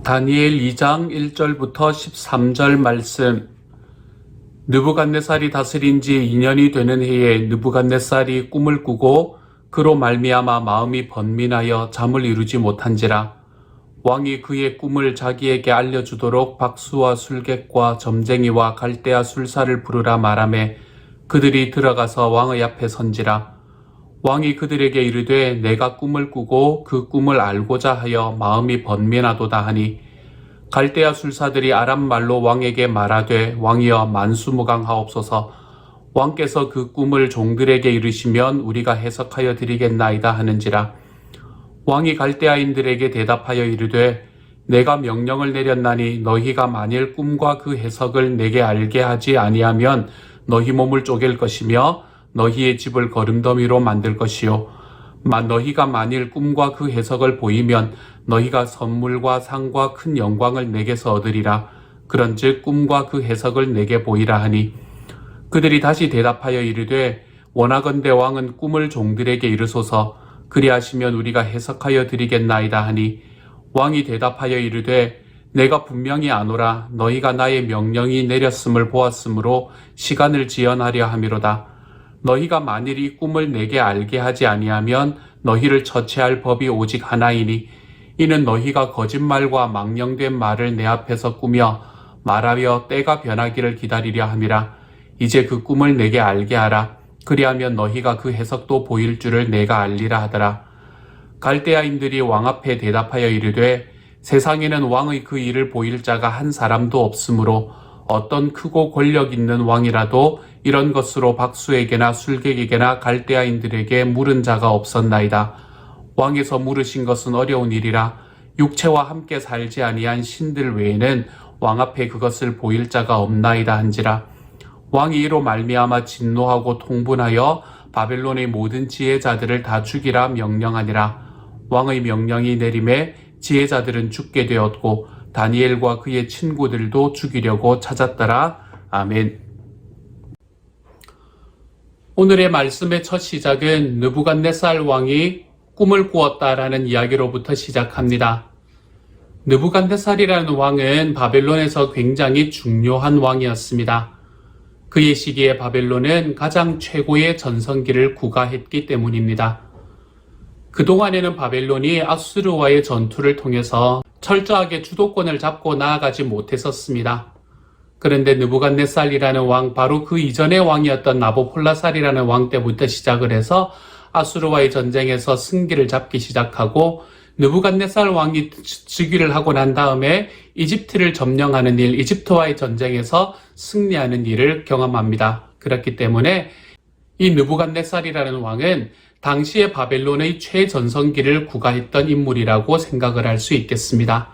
다니엘 2장 1절부터 13절 말씀. 느부갓네살이 다스린 지 2년이 되는 해에 느부갓네살이 꿈을 꾸고 그로 말미암아 마음이 번민하여 잠을 이루지 못한지라. 왕이 그의 꿈을 자기에게 알려주도록 박수와 술객과 점쟁이와 갈대아 술사를 부르라 말하매 그들이 들어가서 왕의 앞에 선지라. 왕이 그들에게 이르되 내가 꿈을 꾸고 그 꿈을 알고자 하여 마음이 번민하도다 하니 갈대아 술사들이 아람 말로 왕에게 말하되 왕이여 만수무강하옵소서. 왕께서 그 꿈을 종들에게 이르시면 우리가 해석하여 드리겠나이다 하는지라. 왕이 갈대아인들에게 대답하여 이르되 내가 명령을 내렸나니 너희가 만일 꿈과 그 해석을 내게 알게 하지 아니하면 너희 몸을 쪼갤 것이며 너희의 집을 거름더미로 만들 것이요 너희가 만일 꿈과 그 해석을 보이면 너희가 선물과 상과 큰 영광을 내게서 얻으리라. 그런즉 꿈과 그 해석을 내게 보이라 하니 그들이 다시 대답하여 이르되 원하건대 왕은 꿈을 종들에게 이르소서. 그리하시면 우리가 해석하여 드리겠나이다 하니 왕이 대답하여 이르되 내가 분명히 아노라. 너희가 나의 명령이 내렸음을 보았으므로 시간을 지연하려 함이로다. 너희가 만일 이 꿈을 내게 알게 하지 아니하면 너희를 처치할 법이 오직 하나이니 이는 너희가 거짓말과 망령된 말을 내 앞에서 꾸며 말하여 때가 변하기를 기다리려 함이라. 이제 그 꿈을 내게 알게 하라. 그리하면 너희가 그 해석도 보일 줄을 내가 알리라 하더라. 갈대아인들이 왕 앞에 대답하여 이르되 세상에는 왕의 그 일을 보일 자가 한 사람도 없으므로 어떤 크고 권력 있는 왕이라도 이런 것으로 박수에게나 술객에게나 갈대아인들에게 물은 자가 없었나이다. 왕에서 물으신 것은 어려운 일이라. 육체와 함께 살지 아니한 신들 외에는 왕 앞에 그것을 보일 자가 없나이다 한지라. 왕이 이로 말미암아 진노하고 통분하여 바벨론의 모든 지혜자들을 다 죽이라 명령하니라. 왕의 명령이 내림에 지혜자들은 죽게 되었고 다니엘과 그의 친구들도 죽이려고 찾았더라. 아멘. 오늘의 말씀의 첫 시작은 느부갓네살 왕이 꿈을 꾸었다라는 이야기로부터 시작합니다. 느부갓네살이라는 왕은 바벨론에서 굉장히 중요한 왕이었습니다. 그의 시기에 바벨론은 가장 최고의 전성기를 구가했기 때문입니다. 그동안에는 바벨론이 아수르와의 전투를 통해서 철저하게 주도권을 잡고 나아가지 못했었습니다. 그런데 느부갓네살이라는 왕, 바로 그 이전의 왕이었던 나보폴라살이라는 왕 때부터 시작을 해서 아수르와의 전쟁에서 승기를 잡기 시작하고 느부갓네살 왕이 즉위를 하고 난 다음에 이집트를 점령하는 일, 이집트와의 전쟁에서 승리하는 일을 경험합니다. 그렇기 때문에 이 느부갓네살이라는 왕은 당시의 바벨론의 최전성기를 구가했던 인물이라고 생각을 할 수 있겠습니다.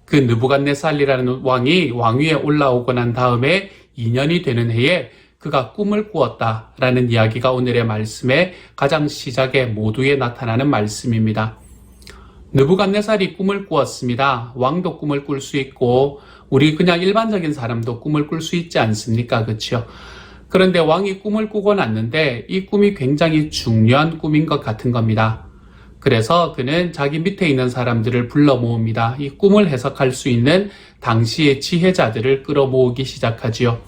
그 느부갓네살이라는 왕이 왕위에 올라오고 난 다음에 2년이 되는 해에 그가 꿈을 꾸었다라는 이야기가 오늘의 말씀의 가장 시작에 모두에 나타나는 말씀입니다. 느부갓네살이 꿈을 꾸었습니다. 왕도 꿈을 꿀 수 있고 우리 그냥 일반적인 사람도 꿈을 꿀 수 있지 않습니까? 그렇죠? 그런데 왕이 꿈을 꾸고 났는데 이 꿈이 굉장히 중요한 꿈인 것 같은 겁니다. 그래서 그는 자기 밑에 있는 사람들을 불러 모읍니다. 이 꿈을 해석할 수 있는 당시의 지혜자들을 끌어모으기 시작하지요.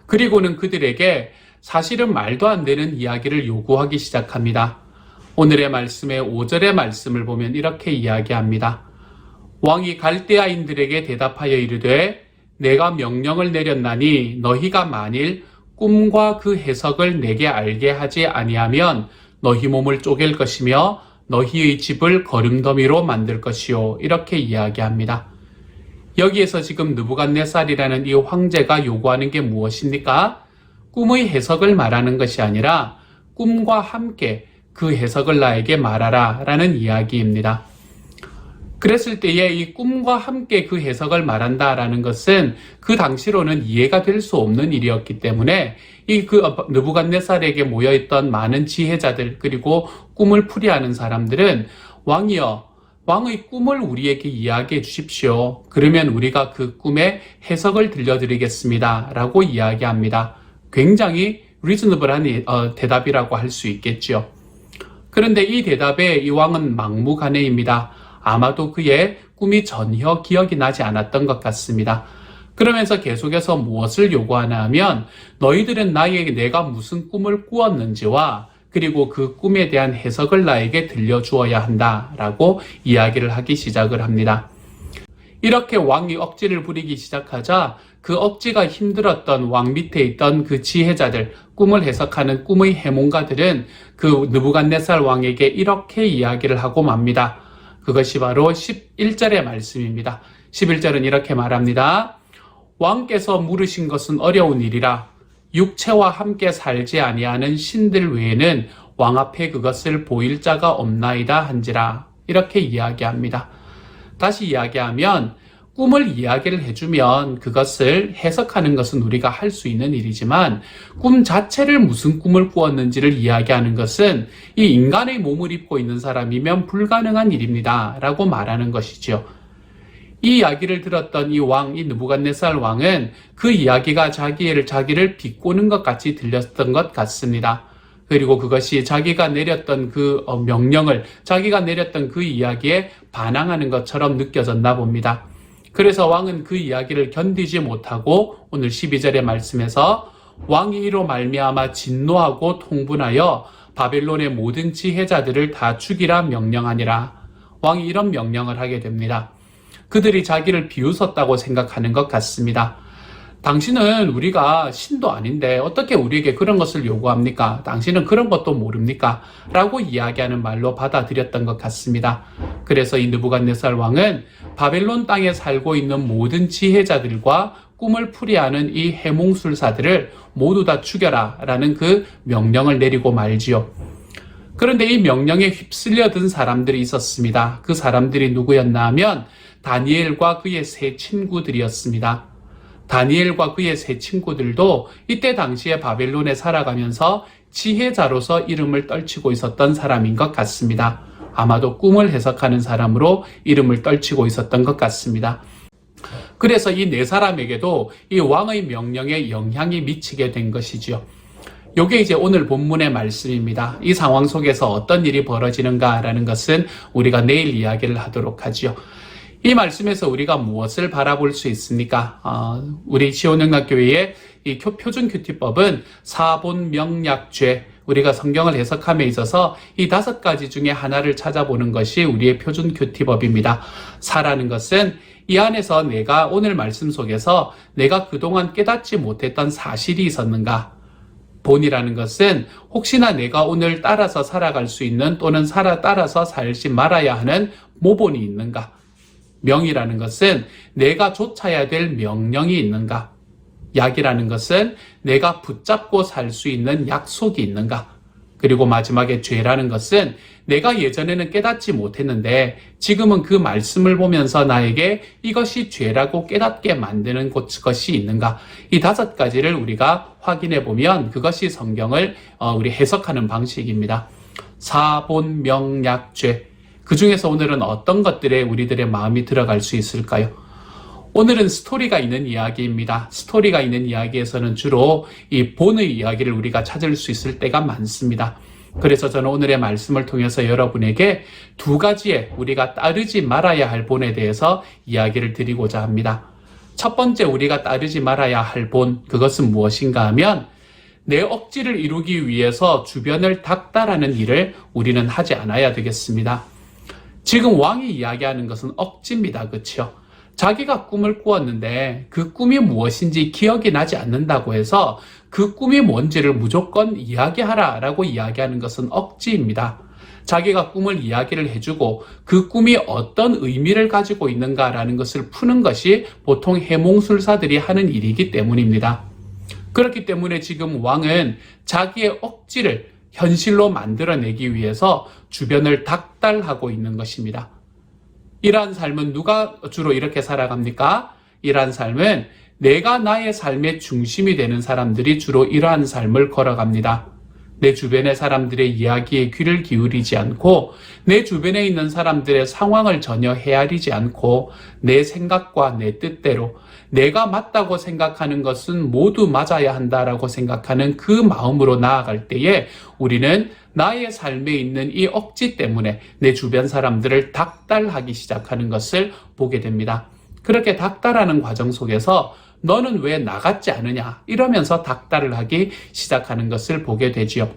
그리고는 그들에게 사실은 말도 안 되는 이야기를 요구하기 시작합니다. 오늘의 말씀의 5절의 말씀을 보면 이렇게 이야기합니다. 왕이 갈대아인들에게 대답하여 이르되 내가 명령을 내렸나니 너희가 만일 꿈과 그 해석을 내게 알게 하지 아니하면 너희 몸을 쪼갤 것이며 너희의 집을 거름더미로 만들 것이요. 이렇게 이야기합니다. 여기에서 지금 느부갓네살이라는 이 황제가 요구하는 게 무엇입니까? 꿈의 해석을 말하는 것이 아니라 꿈과 함께 그 해석을 나에게 말하라 라는 이야기입니다. 그랬을 때에 이 꿈과 함께 그 해석을 말한다라는 것은 그 당시로는 이해가 될 수 없는 일이었기 때문에 이 느부갓네살에게 모여있던 많은 지혜자들 그리고 꿈을 풀이하는 사람들은 왕이여, 왕의 꿈을 우리에게 이야기해 주십시오. 그러면 우리가 그 꿈의 해석을 들려드리겠습니다. 라고 이야기합니다. 굉장히 리즈너블한 대답이라고 할 수 있겠죠. 그런데 이 대답에 이 왕은 막무가내입니다. 아마도 그의 꿈이 전혀 기억이 나지 않았던 것 같습니다. 그러면서 계속해서 무엇을 요구하나 하면 너희들은 나에게 내가 무슨 꿈을 꾸었는지와 그리고 그 꿈에 대한 해석을 나에게 들려주어야 한다라고 이야기를 하기 시작을 합니다. 이렇게 왕이 억지를 부리기 시작하자 그 억지가 힘들었던 왕 밑에 있던 그 지혜자들, 꿈을 해석하는 꿈의 해몽가들은 그 느부갓네살 왕에게 이렇게 이야기를 하고 맙니다. 그것이 바로 11절의 말씀입니다. 11절은 이렇게 말합니다. 왕께서 물으신 것은 어려운 일이라 육체와 함께 살지 아니하는 신들 외에는 왕 앞에 그것을 보일 자가 없나이다 한지라. 이렇게 이야기합니다. 다시 이야기하면 꿈을 이야기를 해주면 그것을 해석하는 것은 우리가 할 수 있는 일이지만 꿈 자체를 무슨 꿈을 꾸었는지를 이야기하는 것은 이 인간의 몸을 입고 있는 사람이면 불가능한 일입니다 라고 말하는 것이죠. 이 이야기를 들었던 이 왕, 이 느부갓네살 왕은 그 이야기가 자기를 비꼬는 것 같이 들렸던 것 같습니다. 그리고 그것이 자기가 내렸던 그 명령을, 자기가 내렸던 그 이야기에 반항하는 것처럼 느껴졌나 봅니다. 그래서 왕은 그 이야기를 견디지 못하고 오늘 12절의 말씀에서 왕이 이로 말미암아 진노하고 통분하여 바벨론의 모든 지혜자들을 다 죽이라 명령하니라. 왕이 이런 명령을 하게 됩니다. 그들이 자기를 비웃었다고 생각하는 것 같습니다. 당신은 우리가 신도 아닌데 어떻게 우리에게 그런 것을 요구합니까? 당신은 그런 것도 모릅니까? 라고 이야기하는 말로 받아들였던 것 같습니다. 그래서 이 느부갓네살 왕은 바벨론 땅에 살고 있는 모든 지혜자들과 꿈을 풀이하는 이 해몽술사들을 모두 다 죽여라 라는 그 명령을 내리고 말지요. 그런데 이 명령에 휩쓸려든 사람들이 있었습니다. 그 사람들이 누구였나 하면 다니엘과 그의 세 친구들이었습니다. 다니엘과 그의 세 친구들도 이때 당시에 바벨론에 살아가면서 지혜자로서 이름을 떨치고 있었던 사람인 것 같습니다. 아마도 꿈을 해석하는 사람으로 이름을 떨치고 있었던 것 같습니다. 그래서 이 네 사람에게도 이 왕의 명령에 영향이 미치게 된 것이지요. 요게 이제 오늘 본문의 말씀입니다. 이 상황 속에서 어떤 일이 벌어지는가라는 것은 우리가 내일 이야기를 하도록 하지요. 이 말씀에서 우리가 무엇을 바라볼 수 있습니까? 우리 시온영락교회의 이 표준 큐티법은 사본 명약죄, 우리가 성경을 해석함에 있어서 이 5가지 중에 하나를 찾아보는 것이 우리의 표준 큐티법입니다. 사라는 것은 이 안에서 내가 오늘 말씀 속에서 내가 그동안 깨닫지 못했던 사실이 있었는가? 본이라는 것은 혹시나 내가 오늘 따라서 살아갈 수 있는 또는 따라서 살지 말아야 하는 모본이 있는가? 명이라는 것은 내가 좇아야 될 명령이 있는가? 약이라는 것은 내가 붙잡고 살 수 있는 약속이 있는가? 그리고 마지막에 죄라는 것은 내가 예전에는 깨닫지 못했는데 지금은 그 말씀을 보면서 나에게 이것이 죄라고 깨닫게 만드는 것이 있는가? 이 5가지를 우리가 확인해 보면 그것이 성경을 우리 해석하는 방식입니다. 사본 명 약 죄. 그 중에서 오늘은 어떤 것들에 우리들의 마음이 들어갈 수 있을까요? 오늘은 스토리가 있는 이야기입니다. 스토리가 있는 이야기에서는 주로 이 본의 이야기를 우리가 찾을 수 있을 때가 많습니다. 그래서 저는 오늘의 말씀을 통해서 여러분에게 2가지의 우리가 따르지 말아야 할 본에 대해서 이야기를 드리고자 합니다. 첫 번째 우리가 따르지 말아야 할 본, 그것은 무엇인가 하면 내 억지를 이루기 위해서 주변을 닦다라는 일을 우리는 하지 않아야 되겠습니다. 지금 왕이 이야기하는 것은 억지입니다. 그렇죠? 자기가 꿈을 꾸었는데 그 꿈이 무엇인지 기억이 나지 않는다고 해서 그 꿈이 뭔지를 무조건 이야기하라라고 이야기하는 것은 억지입니다. 자기가 꿈을 이야기를 해주고 그 꿈이 어떤 의미를 가지고 있는가라는 것을 푸는 것이 보통 해몽술사들이 하는 일이기 때문입니다. 그렇기 때문에 지금 왕은 자기의 억지를 현실로 만들어내기 위해서 주변을 닥달하고 있는 것입니다. 이러한 삶은 누가 주로 이렇게 살아갑니까? 이러한 삶은 내가 나의 삶의 중심이 되는 사람들이 주로 이러한 삶을 걸어갑니다. 내 주변의 사람들의 이야기에 귀를 기울이지 않고 내 주변에 있는 사람들의 상황을 전혀 헤아리지 않고 내 생각과 내 뜻대로 내가 맞다고 생각하는 것은 모두 맞아야 한다라고 생각하는 그 마음으로 나아갈 때에 우리는 나의 삶에 있는 이 억지 때문에 내 주변 사람들을 닥달하기 시작하는 것을 보게 됩니다. 그렇게 닥달하는 과정 속에서 너는 왜 나 같지 않으냐 이러면서 닥달을 하기 시작하는 것을 보게 되지요.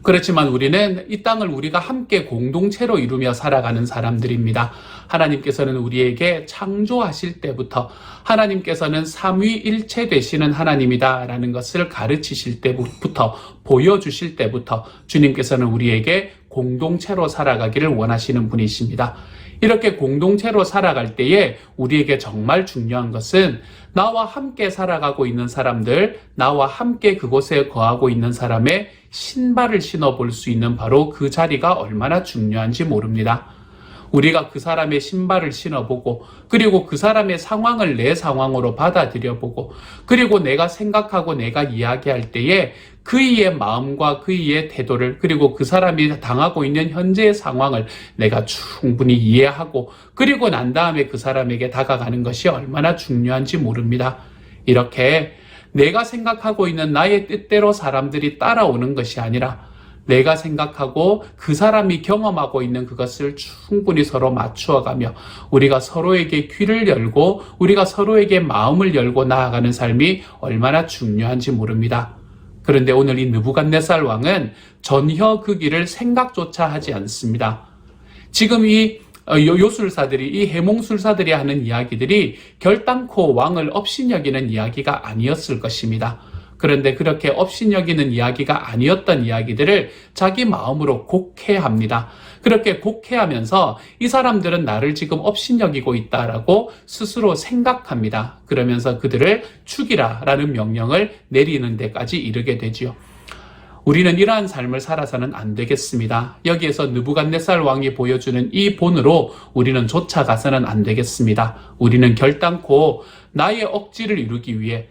그렇지만 우리는 이 땅을 우리가 함께 공동체로 이루며 살아가는 사람들입니다. 하나님께서는 우리에게 창조하실 때부터 하나님께서는 삼위일체 되시는 하나님이다라는 것을 가르치실 때부터 보여주실 때부터 주님께서는 우리에게 공동체로 살아가기를 원하시는 분이십니다. 이렇게 공동체로 살아갈 때에 우리에게 정말 중요한 것은 나와 함께 살아가고 있는 사람들, 나와 함께 그곳에 거하고 있는 사람의 신발을 신어볼 수 있는 바로 그 자리가 얼마나 중요한지 모릅니다. 우리가 그 사람의 신발을 신어보고 그리고 그 사람의 상황을 내 상황으로 받아들여보고 그리고 내가 생각하고 내가 이야기할 때에 그이의 마음과 그이의 태도를 그리고 그 사람이 당하고 있는 현재의 상황을 내가 충분히 이해하고 그리고 난 다음에 그 사람에게 다가가는 것이 얼마나 중요한지 모릅니다. 이렇게 내가 생각하고 있는 나의 뜻대로 사람들이 따라오는 것이 아니라 내가 생각하고 그 사람이 경험하고 있는 그것을 충분히 서로 맞추어가며 우리가 서로에게 귀를 열고 우리가 서로에게 마음을 열고 나아가는 삶이 얼마나 중요한지 모릅니다. 그런데 오늘 이 느부갓네살 왕은 전혀 그 길을 생각조차 하지 않습니다. 지금 이 요술사들이 이 해몽술사들이 하는 이야기들이 결단코 왕을 업신여기는 이야기가 아니었을 것입니다. 그런데 그렇게 업신여기는 이야기가 아니었던 이야기들을 자기 마음으로 곡해합니다. 그렇게 곡해하면서 이 사람들은 나를 지금 업신여기고 있다라고 스스로 생각합니다. 그러면서 그들을 죽이라라는 명령을 내리는 데까지 이르게 되지요. 우리는 이러한 삶을 살아서는 안 되겠습니다. 여기에서 느부갓네살 왕이 보여주는 이 본으로 우리는 쫓아가서는 안 되겠습니다. 우리는 결단코 나의 억지를 이루기 위해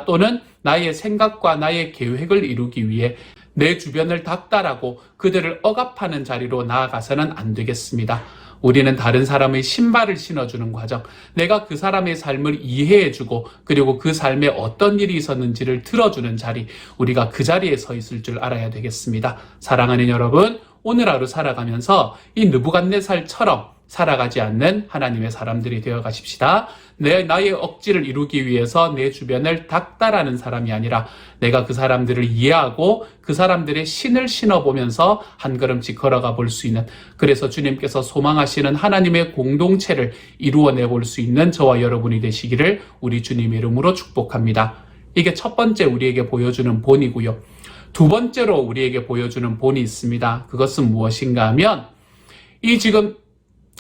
또는 나의 생각과 나의 계획을 이루기 위해 내 주변을 닥달하고 그들을 억압하는 자리로 나아가서는 안 되겠습니다. 우리는 다른 사람의 신발을 신어주는 과정, 내가 그 사람의 삶을 이해해주고 그리고 그 삶에 어떤 일이 있었는지를 들어주는 자리, 우리가 그 자리에 서 있을 줄 알아야 되겠습니다. 사랑하는 여러분, 오늘 하루 살아가면서 이 느부갓네살처럼 살아가지 않는 하나님의 사람들이 되어 가십시다. 나의 억지를 이루기 위해서 내 주변을 닥달하는 사람이 아니라 내가 그 사람들을 이해하고 그 사람들의 신을 신어보면서 한 걸음씩 걸어가 볼 수 있는, 그래서 주님께서 소망하시는 하나님의 공동체를 이루어내 볼 수 있는 저와 여러분이 되시기를 우리 주님의 이름으로 축복합니다. 이게 첫 번째 우리에게 보여주는 본이고요. 두 번째로 우리에게 보여주는 본이 있습니다. 그것은 무엇인가 하면 이 지금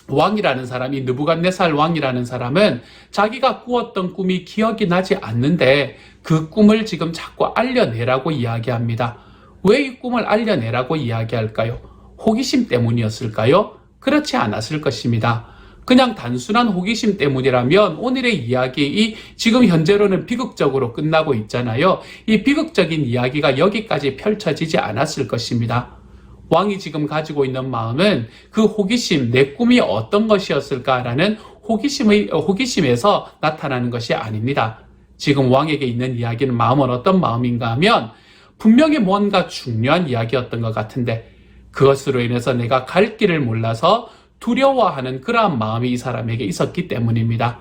왕이라는 사람이 느부갓네살 왕이라는 사람은 자기가 꾸었던 꿈이 기억이 나지 않는데 그 꿈을 지금 자꾸 알려내라고 이야기합니다. 왜 이 꿈을 알려내라고 이야기할까요? 호기심 때문이었을까요? 그렇지 않았을 것입니다. 그냥 단순한 호기심 때문이라면 오늘의 이야기, 지금 현재로는 비극적으로 끝나고 있잖아요. 이 비극적인 이야기가 여기까지 펼쳐지지 않았을 것입니다. 왕이 지금 가지고 있는 마음은 그 호기심, 내 꿈이 어떤 것이었을까라는 호기심에서 나타나는 것이 아닙니다. 지금 왕에게 있는 이야기는 마음은 어떤 마음인가 하면 분명히 뭔가 중요한 이야기였던 것 같은데 그것으로 인해서 내가 갈 길을 몰라서 두려워하는 그러한 마음이 이 사람에게 있었기 때문입니다.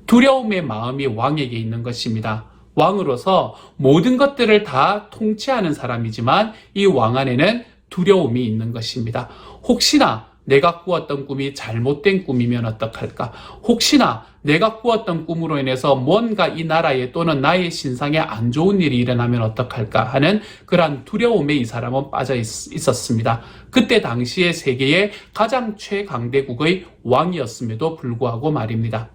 두려움의 마음이 왕에게 있는 것입니다. 왕으로서 모든 것들을 다 통치하는 사람이지만 이 왕 안에는 두려움이 있는 것입니다. 혹시나 내가 꾸었던 꿈이 잘못된 꿈이면 어떡할까? 혹시나 내가 꾸었던 꿈으로 인해서 뭔가 이 나라에 또는 나의 신상에 안 좋은 일이 일어나면 어떡할까 하는 그러한 두려움에 이 사람은 빠져 있었습니다. 그때 당시에 세계의 가장 최강대국의 왕이었음에도 불구하고 말입니다.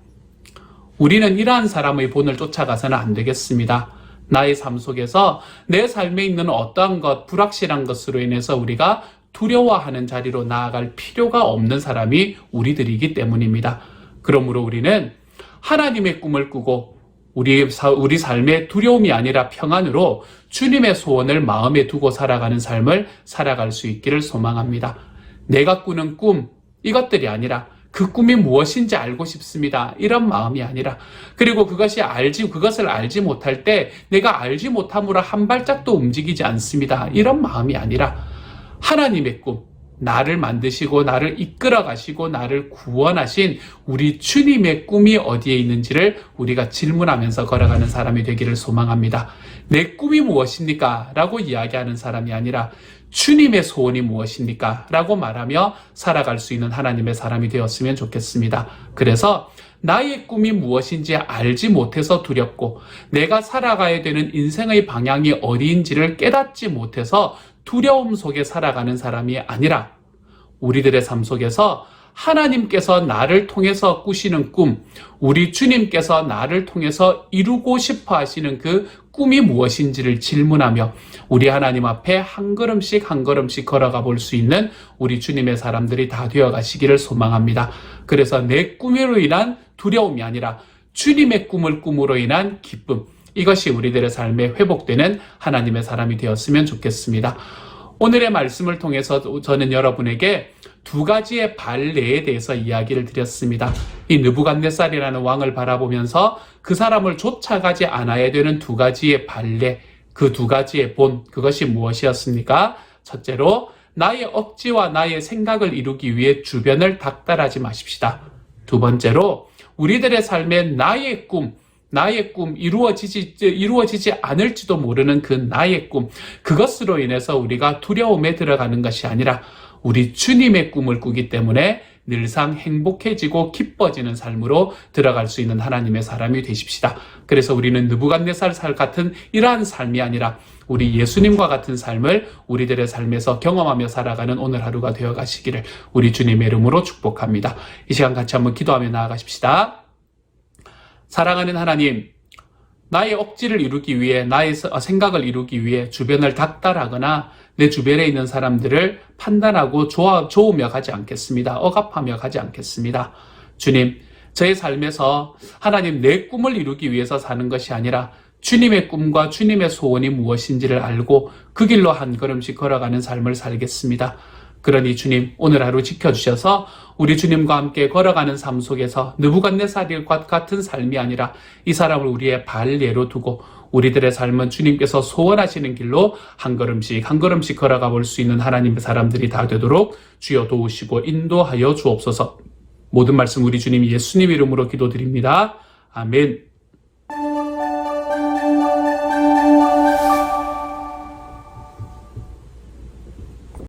우리는 이러한 사람의 본을 쫓아가서는 안 되겠습니다. 나의 삶 속에서 내 삶에 있는 어떠한 것, 불확실한 것으로 인해서 우리가 두려워하는 자리로 나아갈 필요가 없는 사람이 우리들이기 때문입니다. 그러므로 우리는 하나님의 꿈을 꾸고 우리 삶의 두려움이 아니라 평안으로 주님의 소원을 마음에 두고 살아가는 삶을 살아갈 수 있기를 소망합니다. 내가 꾸는 꿈, 이것들이 아니라 그 꿈이 무엇인지 알고 싶습니다. 이런 마음이 아니라, 그리고 그것을 알지 못할 때 내가 알지 못함으로 한 발짝도 움직이지 않습니다. 이런 마음이 아니라 하나님의 꿈, 나를 만드시고 나를 이끌어 가시고 나를 구원하신 우리 주님의 꿈이 어디에 있는지를 우리가 질문하면서 걸어가는 사람이 되기를 소망합니다. 내 꿈이 무엇입니까? 라고 이야기하는 사람이 아니라 주님의 소원이 무엇입니까? 라고 말하며 살아갈 수 있는 하나님의 사람이 되었으면 좋겠습니다. 그래서 나의 꿈이 무엇인지 알지 못해서 두렵고 내가 살아가야 되는 인생의 방향이 어디인지를 깨닫지 못해서 두려움 속에 살아가는 사람이 아니라 우리들의 삶 속에서 하나님께서 나를 통해서 꾸시는 꿈, 우리 주님께서 나를 통해서 이루고 싶어 하시는 그 꿈이 무엇인지를 질문하며 우리 하나님 앞에 한 걸음씩 한 걸음씩 걸어가 볼 수 있는 우리 주님의 사람들이 다 되어 가시기를 소망합니다. 그래서 내 꿈으로 인한 두려움이 아니라 주님의 꿈을 꿈으로 인한 기쁨, 이것이 우리들의 삶에 회복되는 하나님의 사람이 되었으면 좋겠습니다. 오늘의 말씀을 통해서 저는 여러분에게 두 가지의 발레에 대해서 이야기를 드렸습니다. 이 느부갓네살이라는 왕을 바라보면서 그 사람을 쫓아가지 않아야 되는 두 가지의 발레, 그 두 가지의 본, 그것이 무엇이었습니까? 첫째로 나의 억지와 나의 생각을 이루기 위해 주변을 닥달하지 마십시다. 두 번째로 우리들의 삶에 나의 꿈 이루어지지 않을지도 모르는 그 나의 꿈, 그것으로 인해서 우리가 두려움에 들어가는 것이 아니라 우리 주님의 꿈을 꾸기 때문에 늘상 행복해지고 기뻐지는 삶으로 들어갈 수 있는 하나님의 사람이 되십시다. 그래서 우리는 느부갓네살 같은 이러한 삶이 아니라 우리 예수님과 같은 삶을 우리들의 삶에서 경험하며 살아가는 오늘 하루가 되어 가시기를 우리 주님의 이름으로 축복합니다. 이 시간 같이 한번 기도하며 나아가십시다. 사랑하는 하나님, 나의 억지를 이루기 위해, 나의 생각을 이루기 위해 주변을 닥달하거나 내 주변에 있는 사람들을 판단하고 좋으며 가지 않겠습니다. 억압하며 가지 않겠습니다. 주님, 저의 삶에서 하나님 내 꿈을 이루기 위해서 사는 것이 아니라 주님의 꿈과 주님의 소원이 무엇인지를 알고 그 길로 한 걸음씩 걸어가는 삶을 살겠습니다. 그러니 주님, 오늘 하루 지켜주셔서 우리 주님과 함께 걸어가는 삶 속에서 느부갓네살과 같은 삶이 아니라 이 사람을 우리의 발례로 두고 우리들의 삶은 주님께서 소원하시는 길로 한 걸음씩 한 걸음씩 걸어가 볼 수 있는 하나님의 사람들이 다 되도록 주여 도우시고 인도하여 주옵소서. 모든 말씀 우리 주님 예수님 이름으로 기도드립니다. 아멘.